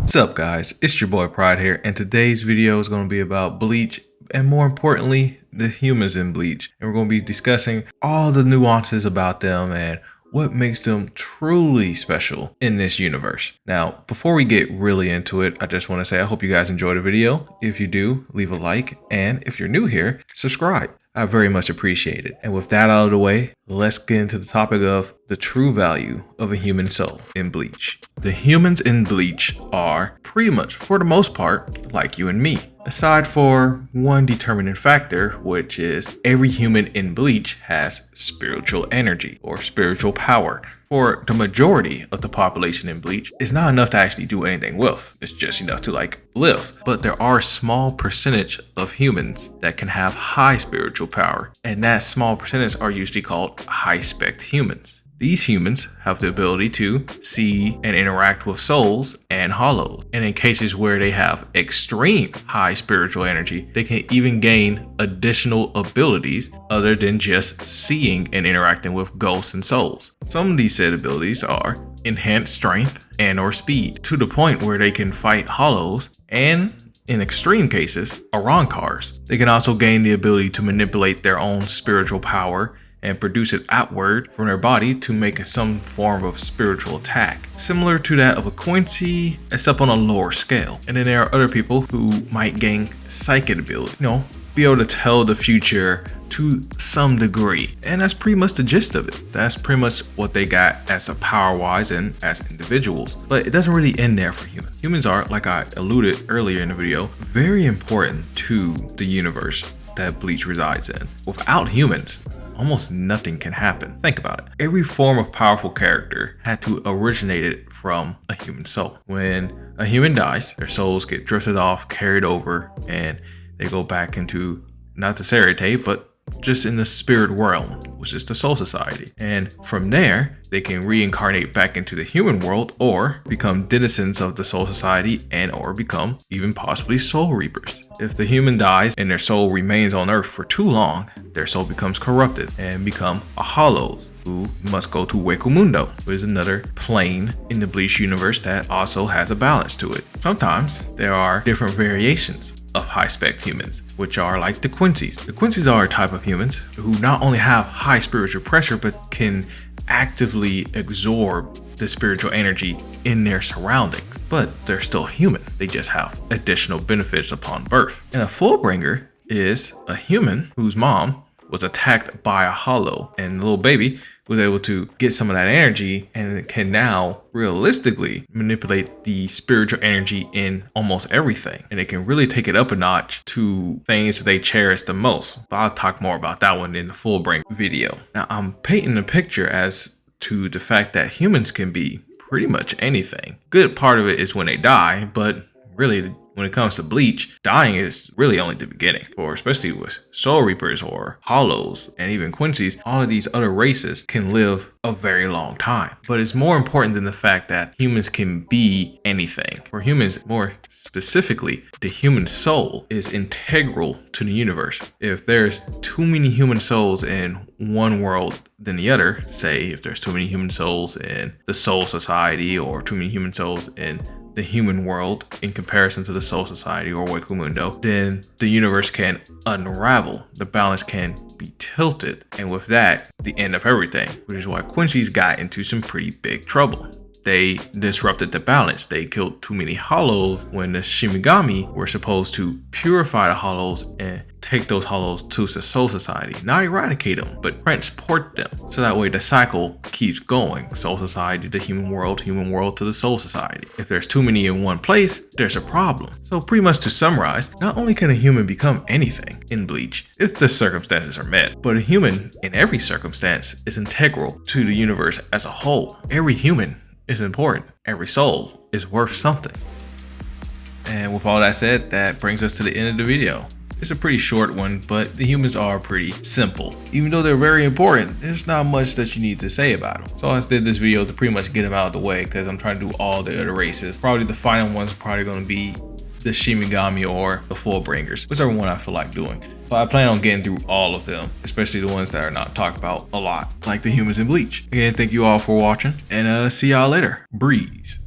What's up, guys? It's your boy Pride here, and today's video is going to be about Bleach, and more importantly, the humans in Bleach. And we're going to be discussing all the nuances about them and what makes them truly special in this universe. Now, before we get really into it, I just want to say I hope you guys enjoyed the video. If you do, leave a like, and if you're new here, subscribe. I very much appreciate it. And with that out of the way, let's get into the topic of the true value of a human soul in Bleach. The humans in Bleach are pretty much, for the most part, like you and me. Aside for one determining factor, which is every human in Bleach has spiritual energy or spiritual power. For the majority of the population in Bleach, it's not enough to actually do anything with. It's just enough to live. But there are a small percentage of humans that can have high spiritual power, and that small percentage are usually called high-spec humans. These humans have the ability to see and interact with souls and hollows. And in cases where they have extreme high spiritual energy, they can even gain additional abilities other than just seeing and interacting with ghosts and souls. Some of these said abilities are enhanced strength and or speed, to the point where they can fight hollows and, in extreme cases, Arankars. They can also gain the ability to manipulate their own spiritual power and produce it outward from their body to make some form of spiritual attack, similar to that of a Quincy, except on a lower scale. And then there are other people who might gain psychic ability, be able to tell the future to some degree. And that's pretty much the gist of it. That's pretty much what they got as a power-wise and as individuals. But it doesn't really end there for humans. Humans are, like I alluded earlier in the video, very important to the universe that Bleach resides in. Without humans, almost nothing can happen. Think about it. Every form of powerful character had to originate it from a human soul. When a human dies, their souls get drifted off, carried over, and they go back into not the Sarate, but just in the spirit world, which is the Soul Society. And from there, they can reincarnate back into the human world or become denizens of the Soul Society and or become even possibly Soul Reapers. If the human dies and their soul remains on Earth for too long, their soul becomes corrupted and become a Hollows, who must go to Mundo, which is another plane in the Bleach universe that also has a balance to it. Sometimes there are different variations of high-spec humans, which are like the Quincy's. The Quincy's are a type of humans who not only have high spiritual pressure, but can actively absorb the spiritual energy in their surroundings. But they're still human. They just have additional benefits upon birth. And a Fullbringer is a human whose mom was attacked by a hollow, and the little baby was able to get some of that energy and can now realistically manipulate the spiritual energy in almost everything. And it can really take it up a notch to things that they cherish the most. But I'll talk more about that one in the Fullbringer video. Now, I'm painting a picture as to the fact that humans can be pretty much anything. Good part of it is when they die, but really, when it comes to Bleach, dying is really only the beginning. Or especially with Soul Reapers or Hollows and even Quincy's, all of these other races can live a very long time. But it's more important than the fact that humans can be anything. For humans, more specifically, the human soul is integral to the universe. If there's too many human souls in one world than the other, say if there's too many human souls in the Soul Society or too many human souls in the human world in comparison to the Soul Society or Mundo, then the universe can unravel. The balance can be tilted. And with that, the end of everything, which is why Quincy's got into some pretty big trouble. They disrupted the balance. They killed too many hollows when the Shinigami were supposed to purify the hollows and take those hollows to the Soul Society. Not eradicate them, but transport them. So that way the cycle keeps going. Soul Society to human world to the Soul Society. If there's too many in one place, there's a problem. So pretty much to summarize, not only can a human become anything in Bleach if the circumstances are met, but a human in every circumstance is integral to the universe as a whole. Every human is important. Every soul is worth something. And with all that said, that brings us to the end of the video. It's a pretty short one, but the humans are pretty simple. Even though they're very important, there's not much that you need to say about them. So I just did this video to pretty much get them out of the way because I'm trying to do all the other races. Probably the final one's probably going to be the Shinigami or the Fullbringers, whichever one I feel like doing. But I plan on getting through all of them, especially the ones that are not talked about a lot, like the humans in Bleach. Again, thank you all for watching, and see y'all later. Breeze.